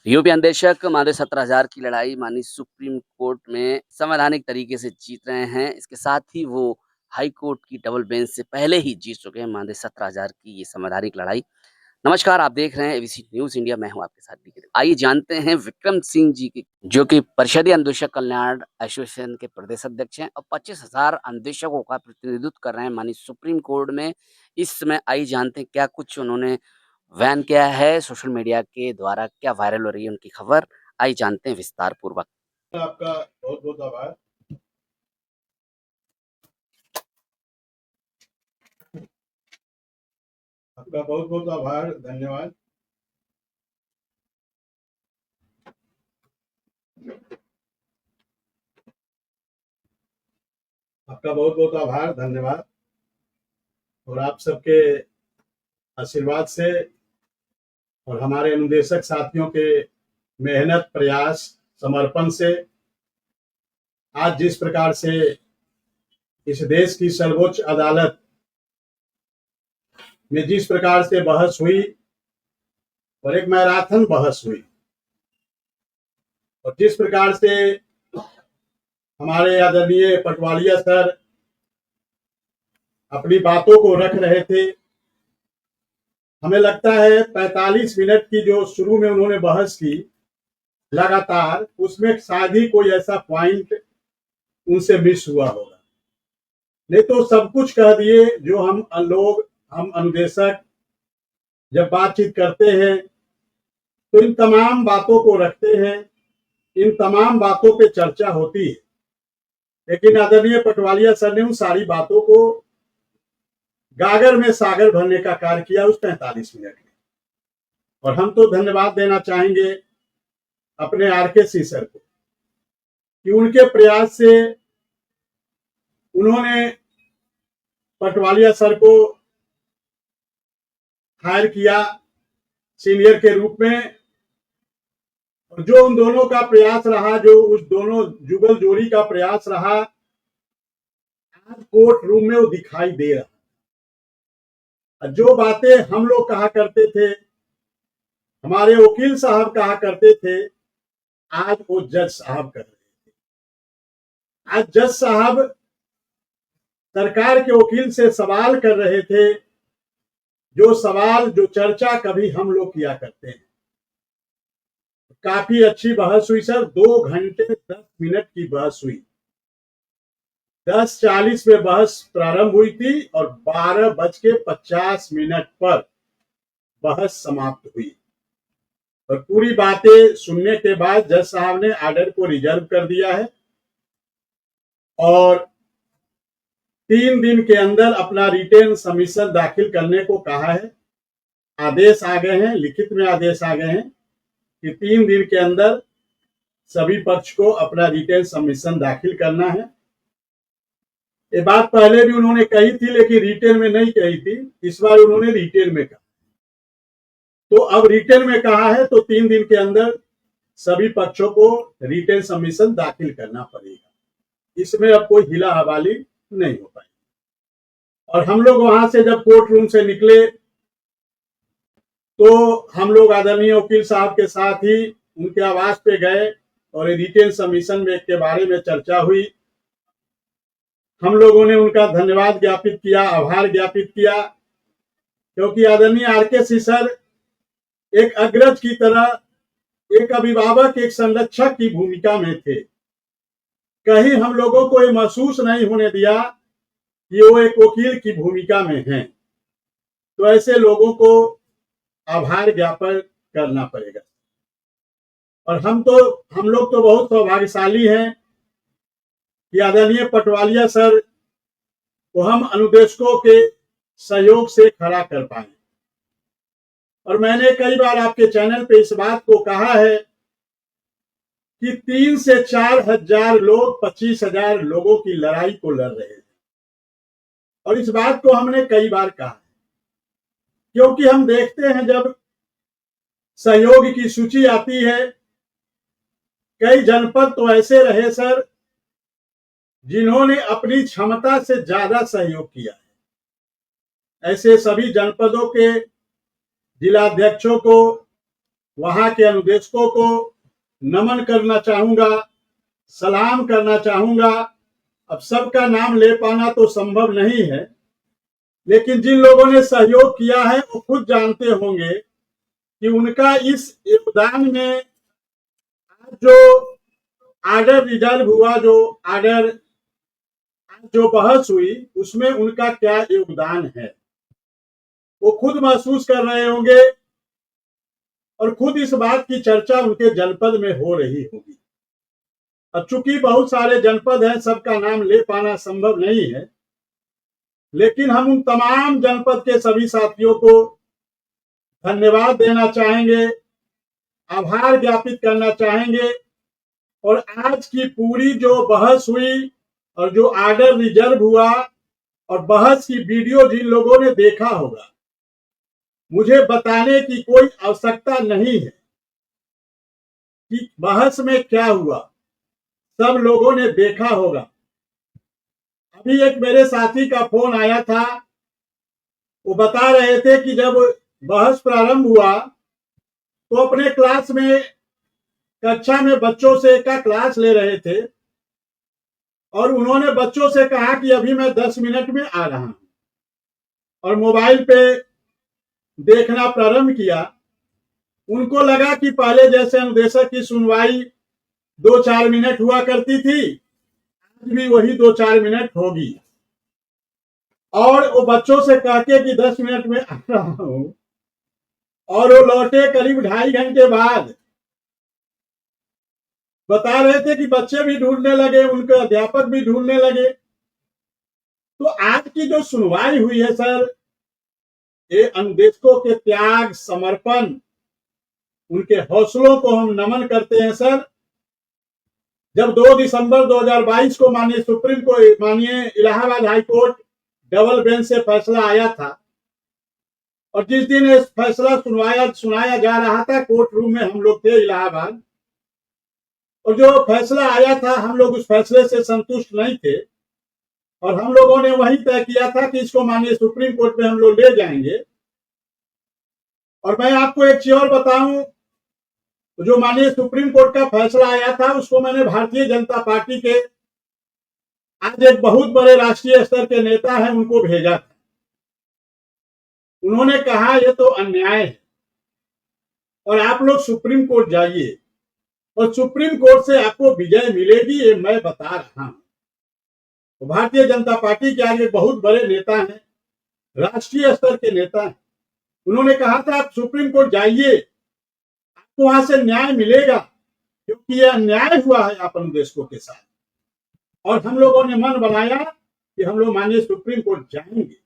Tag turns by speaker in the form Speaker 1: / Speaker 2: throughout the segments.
Speaker 1: UP अन्वेषक मानदेय 17,000 की लड़ाई माननीय सुप्रीम कोर्ट में संवैधानिक तरीके से जीत रहे हैं। इसके साथ ही वो हाई कोर्ट की डबल बेंच से पहले ही जीत चुके हैं मानदेय 17,000 की ये संवैधानिक लड़ाई। नमस्कार, आप देख रहे हैं एबीसी न्यूज़ इंडिया, मैं हूँ आपके साथ बीके। आइए जानते हैं विक्रम सिंह जी की, जो कि परिषदीय अन्वेषक कल्याण एसोसिएशन के प्रदेश अध्यक्ष हैं और 25,000 अन्वेषकों का प्रतिनिधित्व कर रहे हैं माननीय सुप्रीम कोर्ट में। इस समय आइए जानते हैं क्या कुछ उन्होंने बैन किया है, सोशल मीडिया के द्वारा क्या वायरल हो रही है उनकी खबर, आइए जानते हैं विस्तार पूर्वक।
Speaker 2: आपका बहुत बहुत आभार। आपका बहुत बहुत आभार, धन्यवाद। आपका बहुत बहुत आभार, धन्यवाद। और आप सबके आशीर्वाद से और हमारे अनुदेशक साथियों के मेहनत, प्रयास, समर्पण से आज जिस प्रकार से इस देश की सर्वोच्च अदालत में जिस प्रकार से बहस हुई और एक मैराथन बहस हुई और जिस प्रकार से हमारे आदरणीय पटवारिया सर अपनी बातों को रख रहे थे, हमें लगता है 45 मिनट की जो शुरू में उन्होंने बहस की लगातार, उसमें शायद ही कोई ऐसा पॉइंट उनसे मिस हुआ होगा। नहीं तो सब कुछ कह दिए जो हम अनुदेशक जब बातचीत करते हैं तो इन तमाम बातों को रखते हैं, इन तमाम बातों पे चर्चा होती है। लेकिन आदरणीय पटवारिया सर ने उन सारी बातों को गागर में सागर भरने का कार्य किया उस 45 मिनट में। और हम तो धन्यवाद देना चाहेंगे अपने आरके सर को कि उनके प्रयास से उन्होंने पटवारिया सर को हायर किया सीनियर के रूप में, और जो उन दोनों का प्रयास रहा, जो उस दोनों जुगल जोड़ी का प्रयास रहा, आज कोर्ट रूम में वो दिखाई दे रहा। जो बातें हम लोग कहा करते थे, हमारे वकील साहब कहा करते थे, आज वो जज साहब कर रहे थे। आज जज साहब सरकार के वकील से सवाल कर रहे थे, जो चर्चा कभी हम लोग किया करते हैं। काफी अच्छी बहस हुई सर, 2 घंटे 10 मिनट की बहस हुई। 10:40 में बहस प्रारंभ हुई थी और 12:50 पर बहस समाप्त हुई। और पूरी बातें सुनने के बाद जज साहब ने आर्डर को रिजर्व कर दिया है और 3 दिन के अंदर अपना रिटेन सबमिशन दाखिल करने को कहा है। आदेश आ गए हैं, लिखित में आदेश आ गए हैं कि 3 दिन के अंदर सभी पक्ष को अपना रिटेन सबमिशन दाखिल करना है। ये बात पहले भी उन्होंने कही थी, लेकिन रिटेन में नहीं कही थी। इस बार उन्होंने रिटेन में कहा, तो अब रिटेन में कहा है तो 3 दिन के अंदर सभी पक्षों को रिटेन सबमिशन दाखिल करना पड़ेगा। इसमें अब कोई हिला हवाली नहीं हो पाएगी। और हम लोग वहां से जब कोर्ट रूम से निकले तो हम लोग आदरणीय वकील साहब के साथ ही उनके आवास पे गए और रिटेन सबमिशन में के बारे में चर्चा हुई। हम लोगों ने उनका धन्यवाद ज्ञापित किया, आभार ज्ञापित किया, क्योंकि आदरणीय आरके सर एक अग्रज की तरह, एक अभिभावक, एक संरक्षक की भूमिका में थे। कहीं हम लोगों को ये महसूस नहीं होने दिया कि वो एक वकील की भूमिका में हैं। तो ऐसे लोगों को आभार ज्ञापन करना पड़ेगा। और हम लोग तो बहुत सौभाग्यशाली हैं कि आदरणीय पटवारिया सर को हम अनुदेशकों के सहयोग से खड़ा कर पाए। और मैंने कई बार आपके चैनल पे इस बात को कहा है कि 3 से 4 हजार लोग 25,000 लोगों की लड़ाई को लड़ रहे हैं। और इस बात को हमने कई बार कहा है, क्योंकि हम देखते हैं जब सहयोग की सूची आती है, कई जनपद तो ऐसे रहे सर जिन्होंने अपनी क्षमता से ज्यादा सहयोग किया है। ऐसे सभी जनपदों के जिलाध्यक्षों को वहां के अनुदेशकों को नमन करना चाहूंगा, सलाम करना चाहूंगा। अब सबका नाम ले पाना तो संभव नहीं है, लेकिन जिन लोगों ने सहयोग किया है वो खुद जानते होंगे कि उनका इस योगदान में जो आर्डर रिजर्व हुआ, जो बहस हुई, उसमें उनका क्या योगदान है, वो खुद महसूस कर रहे होंगे और खुद इस बात की चर्चा उनके जनपद में हो रही होगी। अब चूंकि बहुत सारे जनपद हैं, सबका नाम ले पाना संभव नहीं है, लेकिन हम उन तमाम जनपद के सभी साथियों को धन्यवाद देना चाहेंगे, आभार ज्ञापित करना चाहेंगे। और आज की पूरी जो बहस हुई और जो आर्डर रिजर्व हुआ और बहस की वीडियो जिन लोगों ने देखा होगा, मुझे बताने की कोई आवश्यकता नहीं है कि बहस में क्या हुआ, सब लोगों ने देखा होगा। अभी एक मेरे साथी का फोन आया था, वो बता रहे थे कि जब बहस प्रारंभ हुआ तो अपने क्लास में, कक्षा में बच्चों से का क्लास ले रहे थे और उन्होंने बच्चों से कहा कि अभी मैं 10 मिनट में आ रहा हूं, और मोबाइल पे देखना प्रारंभ किया। उनको लगा कि पहले जैसे अनुदेशक की सुनवाई 2-4 मिनट हुआ करती थी, आज भी वही 2-4 मिनट होगी। और वो बच्चों से कहके कि 10 मिनट में आ रहा हूं, और वो लौटे करीब 2.5 घंटे बाद। बता रहे थे कि बच्चे भी ढूंढने लगे, उनके अध्यापक भी ढूंढने लगे। तो आज की जो सुनवाई हुई है सर, ये अनुदेशकों के त्याग, समर्पण, उनके हौसलों को हम नमन करते हैं सर। जब 2 दिसंबर 2022 को माननीय Allahabad high court double bench से फैसला आया था, और जिस दिन ये फैसला सुनाया जा रहा था, कोर्ट रूम में हम लोग थे इलाहाबाद, और जो फैसला आया था हम लोग उस फैसले से संतुष्ट नहीं थे, और हम लोगों ने वही तय किया था कि इसको माननीय सुप्रीम कोर्ट में हम लोग ले जाएंगे। और मैं आपको एक चीज और बताऊं, जो माननीय सुप्रीम कोर्ट का फैसला आया था उसको मैंने भारतीय जनता पार्टी के आज एक बहुत बड़े राष्ट्रीय स्तर के नेता हैं उनको भेजा था। उन्होंने कहा ये तो अन्याय है और आप लोग सुप्रीम कोर्ट जाइए और सुप्रीम कोर्ट से आपको विजय मिलेगी, ये मैं बता रहा हूं। तो भारतीय जनता पार्टी के आगे बहुत बड़े नेता हैं, राष्ट्रीय स्तर के नेता हैं। उन्होंने कहा था आप सुप्रीम कोर्ट जाइए, आपको वहां से न्याय मिलेगा, क्योंकि यह अन्याय हुआ है आप अनुदेशकों के साथ। और हम लोगों ने मन बनाया कि हम लोग माननीय सुप्रीम कोर्ट जाएंगे,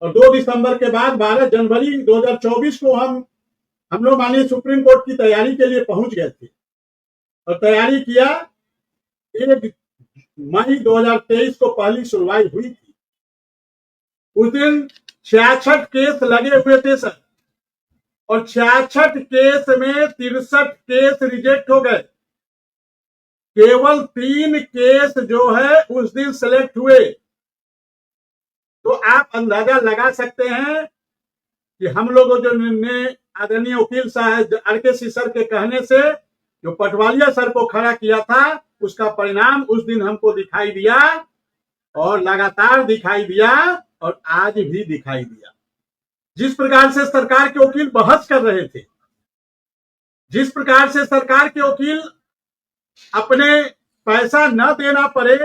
Speaker 2: और 2 दिसंबर के बाद 12 जनवरी 2024 को हम लोग माननीय सुप्रीम कोर्ट की तैयारी के लिए पहुंच गए थे, और तैयारी किया। 1 मई 2023 को पहली सुनवाई हुई थी। उस दिन 66 केस लगे हुए थे सर, और 66 केस में 63 केस रिजेक्ट हो गए। केवल 3 केस जो है उस दिन सेलेक्ट हुए। तो आप अंदाजा लगा सकते हैं कि हम लोगों जो निर्णय आदरणीय वकील साहब RK सर के कहने से जो पटवालिया सर को खड़ा किया था, उसका परिणाम उस दिन हमको दिखाई दिया, और लगातार दिखाई दिया, और आज भी दिखाई दिया। जिस प्रकार से सरकार के वकील बहस कर रहे थे, जिस प्रकार से सरकार के वकील अपने पैसा न देना पड़े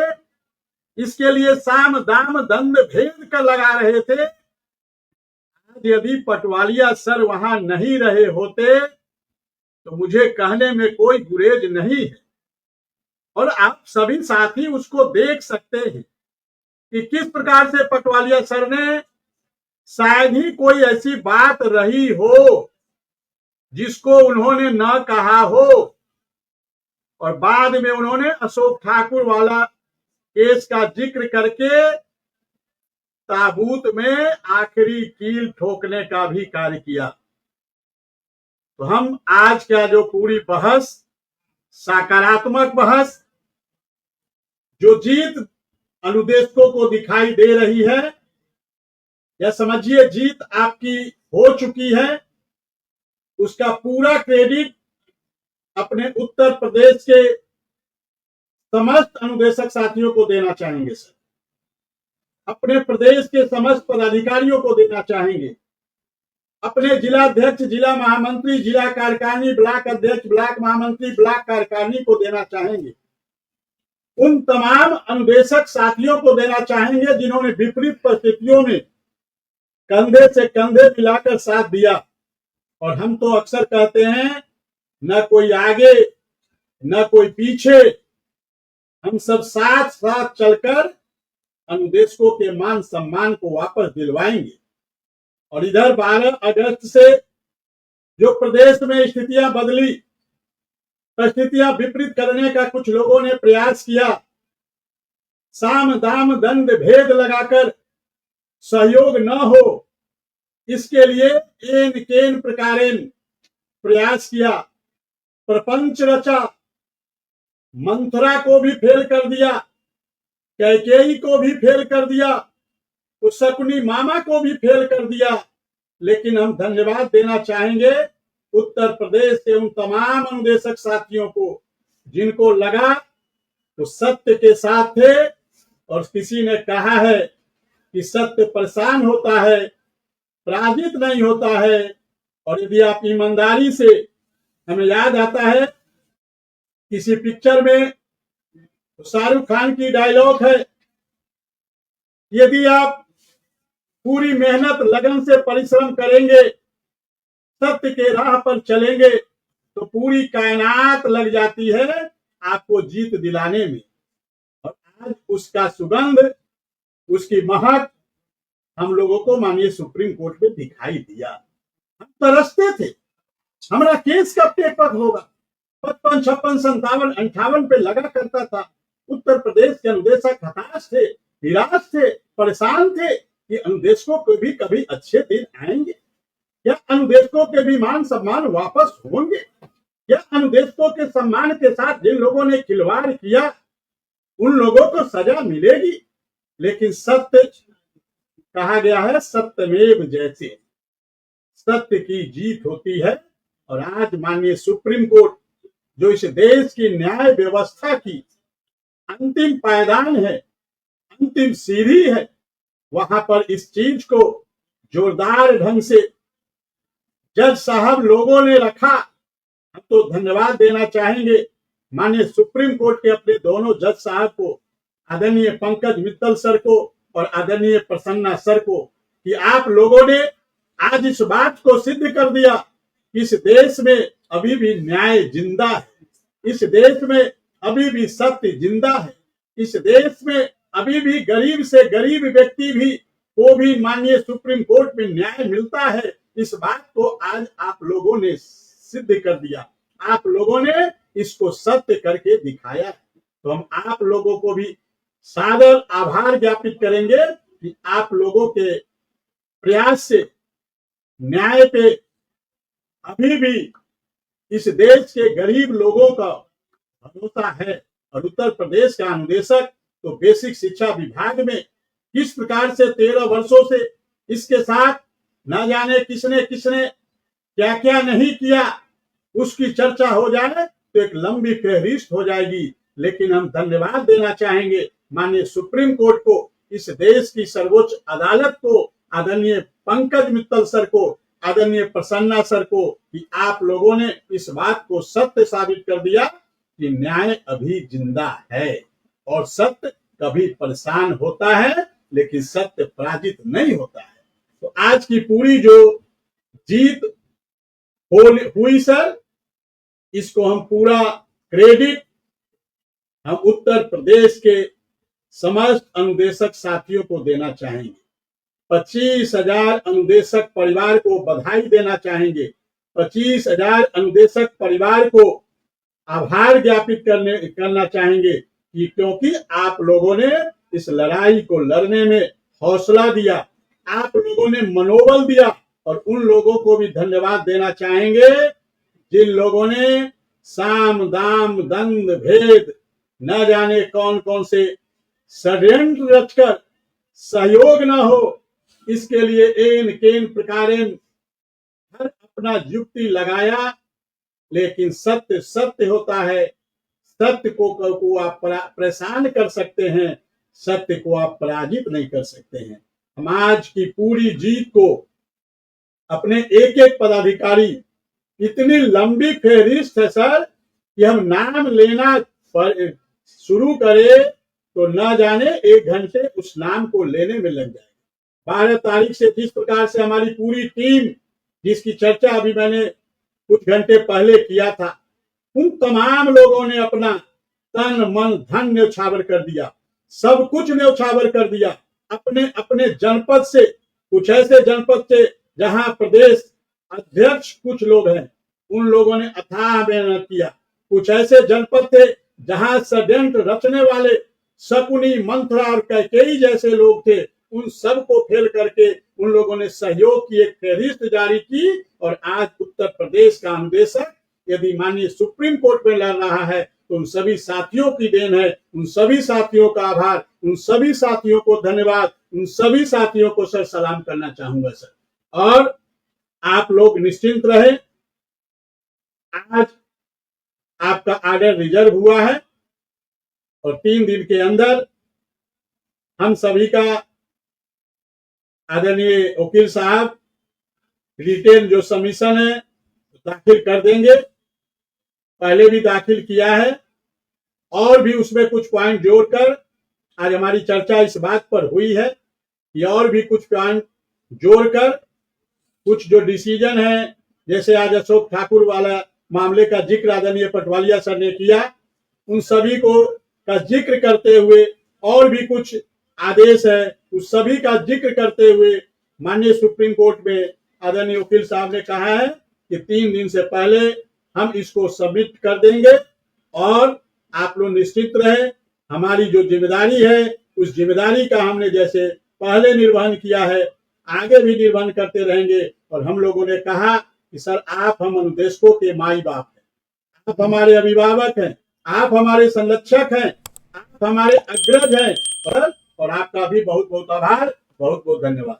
Speaker 2: इसके लिए साम दाम दंड भेद कर लगा रहे थे, आज यदि पटवालिया सर वहां नहीं रहे होते तो मुझे कहने में कोई गुरेज नहीं है। और आप सभी साथी उसको देख सकते हैं कि किस प्रकार से पटवालिया सर ने, शायद ही कोई ऐसी बात रही हो जिसको उन्होंने न कहा हो, और बाद में उन्होंने अशोक ठाकुर वाला केस का जिक्र करके ताबूत में आखिरी कील ठोकने का भी कार्य किया। तो हम आज का जो पूरी बहस, सकारात्मक बहस, जो जीत अनुदेशकों को दिखाई दे रही है, या समझिए जीत आपकी हो चुकी है, उसका पूरा क्रेडिट अपने उत्तर प्रदेश के समस्त अनुदेशक साथियों को देना चाहेंगे सर, अपने प्रदेश के समस्त पदाधिकारियों को देना चाहेंगे, अपने जिला अध्यक्ष, जिला महामंत्री, जिला कार्यकारिणी, ब्लॉक अध्यक्ष, ब्लॉक महामंत्री, ब्लॉक कार्यकारिणी को देना चाहेंगे, उन तमाम अनुदेशक साथियों को देना चाहेंगे जिन्होंने विपरीत परिस्थितियों में कंधे से कंधे मिलाकर साथ दिया। और हम तो अक्सर कहते हैं, न कोई आगे न कोई पीछे, हम सब साथ साथ चलकर अनुदेशकों के मान सम्मान को वापस दिलवाएंगे। और इधर 12 अगस्त से जो प्रदेश में स्थितियां बदली, परिस्थितियां विपरीत करने का कुछ लोगों ने प्रयास किया, साम दाम दंड भेद लगाकर सहयोग न हो, इसके लिए एन केन प्रकारेण प्रयास किया, प्रपंच रचा, मंथरा को भी फेल कर दिया, कैकेयी को भी फेल कर दिया, उस शकुनी मामा को भी फेल कर दिया। लेकिन हम धन्यवाद देना चाहेंगे उत्तर प्रदेश के उन तमाम अनुदेशक साथियों को जिनको लगा तो सत्य के साथ थे। और किसी ने कहा है कि सत्य परेशान होता है, पराजित नहीं होता है। और यदि आप ईमानदारी से, हमें याद आता है किसी पिक्चर में शाहरुख खान की डायलॉग है, यदि आप पूरी मेहनत लगन से परिश्रम करेंगे, सत्य के राह पर चलेंगे, तो पूरी कायनात लग जाती है आपको जीत दिलाने में। और आज उसका सुगंध, उसकी महक हम लोगों को माननीय सुप्रीम कोर्ट में दिखाई दिया। हम तरसते थे, हमारा केस कब पेपर होगा। 55, 56, 57, 58 पे लगा करता था। उत्तर प्रदेश के अनुदेशक हताश थे, निराश थे, परेशान थे कि अनुदेशकों को भी कभी अच्छे दिन आएंगे, या अनुदेशकों के भी मान सम्मान वापस होंगे, या अनुदेशकों के सम्मान के साथ जिन लोगों ने खिलवाड़ किया उन लोगों को सजा मिलेगी। लेकिन सत्य, कहा गया है सत्यमेव जयते, सत्य की जीत होती है। और आज माननीय सुप्रीम कोर्ट जो इस देश की न्याय व्यवस्था की अंतिम पायदान है, अंतिम सीढ़ी है, वहां पर इस चीज को जोरदार ढंग से जज साहब लोगों ने रखा। हम तो धन्यवाद देना चाहेंगे माननीय सुप्रीम कोर्ट के अपने दोनों जज साहब को, आदरणीय पंकज मित्तल सर को और आदरणीय प्रसन्ना सर को, कि आप लोगों ने आज इस बात को सिद्ध कर दिया कि इस देश में अभी भी न्याय जिंदा है, इस देश में अभी भी सत्य जिंदा है, इस देश में अभी भी गरीब से गरीब व्यक्ति भी को भी माननीय सुप्रीम कोर्ट में न्याय मिलता है। इस बात को आज आप लोगों ने सिद्ध कर दिया, आप लोगों ने इसको सत्य करके दिखाया। तो हम आप लोगों को भी सादर आभार ज्ञापित करेंगे कि आप लोगों के प्रयास से न्याय पे अभी भी इस देश के गरीब लोगों का भरोसा है। और उत्तर प्रदेश का अनुदेशक तो बेसिक शिक्षा विभाग में किस प्रकार से 13 वर्षों से इसके साथ न जाने किसने किसने क्या क्या नहीं किया, उसकी चर्चा हो जाए तो एक लंबी फहरिस्त हो जाएगी। लेकिन हम धन्यवाद देना चाहेंगे माननीय सुप्रीम कोर्ट को, इस देश की सर्वोच्च अदालत को, आदरणीय पंकज मित्तल सर को, आदरणीय प्रसन्ना सर को, कि आप लोगों ने इस बात को सत्य साबित कर दिया कि न्याय अभी जिंदा है। और सत्य कभी परेशान होता है लेकिन सत्य पराजित नहीं होता है। तो आज की पूरी जो जीत हुई सर, इसको हम पूरा क्रेडिट हम उत्तर प्रदेश के समस्त अनुदेशक साथियों को देना चाहेंगे। 25,000 अनुदेशक परिवार को बधाई देना चाहेंगे। 25,000 अनुदेशक परिवार को आभार ज्ञापित करना चाहेंगे कि क्योंकि आप लोगों ने इस लड़ाई को लड़ने में हौसला दिया, आप लोगों ने मनोबल दिया। और उन लोगों को भी धन्यवाद देना चाहेंगे जिन लोगों ने साम दाम दंड भेद न जाने कौन कौन से षड्यंत्र रचकर सहयोग न हो इसके लिए एन केन प्रकारेण हर अपना युक्ति लगाया, लेकिन सत्य सत्य होता है। सत्य को आप परेशान कर सकते हैं, सत्य को आप पराजित नहीं कर सकते हैं। हम आज की पूरी जीत को अपने एक एक पदाधिकारी, इतनी लंबी फेहरिस्त है सर कि हम नाम लेना शुरू करें तो न जाने 1 घंटे उस नाम को लेने में लग जाएगा। 12 तारीख से जिस प्रकार से हमारी पूरी टीम, जिसकी चर्चा अभी मैंने कुछ घंटे पहले किया था, उन तमाम लोगों ने अपना तन मन धन न्यौछावर कर दिया, सब कुछ न्यौछावर कर दिया। अपने अपने जनपद से, कुछ ऐसे जनपद से जहां प्रदेश अध्यक्ष कुछ लोग हैं, उन लोगों ने अथाह मेहनत किया। कुछ ऐसे जनपद थे जहां षड्यंत्र रचने वाले शकुनी, मंत्रा और कैकेयी जैसे लोग थे, उन सब को फेल करके उन लोगों ने सहयोग की एक फहरिस्त जारी की। और आज उत्तर प्रदेश का अनुदेशक यदि माननीय सुप्रीम कोर्ट में लड़ रहा है तो उन सभी साथियों की देन है। उन सभी साथियों का आभार, उन सभी साथियों को धन्यवाद, उन सभी साथियों को सर सलाम करना चाहूंगा सर। और आप लोग निश्चिंत रहे, आज आपका आर्डर रिजर्व हुआ है और 3 दिन के अंदर हम सभी का आदरणीय वकील साहब रिटेन जो सबमिशन है दाखिल कर देंगे। पहले भी दाखिल किया है और भी उसमें कुछ पॉइंट जोड़कर आज हमारी चर्चा इस बात पर हुई है कि और भी कुछ पॉइंट जोड़कर कुछ जो डिसीजन है, जैसे आज अशोक ठाकुर वाला मामले का जिक्र आदरणीय पटवालिया सर ने किया, उन सभी को का जिक्र करते हुए और भी कुछ आदेश है, उस सभी का जिक्र करते हुए माननीय सुप्रीम कोर्ट में आदरणीय वकील साहब ने कहा है कि 3 दिन से पहले हम इसको सबमिट कर देंगे। और आप लोग निश्चित रहे, हमारी जो जिम्मेदारी है उस जिम्मेदारी का हमने जैसे पहले निर्वहन किया है, आगे भी निर्वहन करते रहेंगे। और हम लोगों ने कहा कि सर आप हम अनुदेशकों के माई बाप हैं, आप हमारे अभिभावक हैं, आप हमारे संरक्षक हैं, आप हमारे अग्रज हैं। और आपका भी बहुत बहुत आभार, बहुत बहुत धन्यवाद।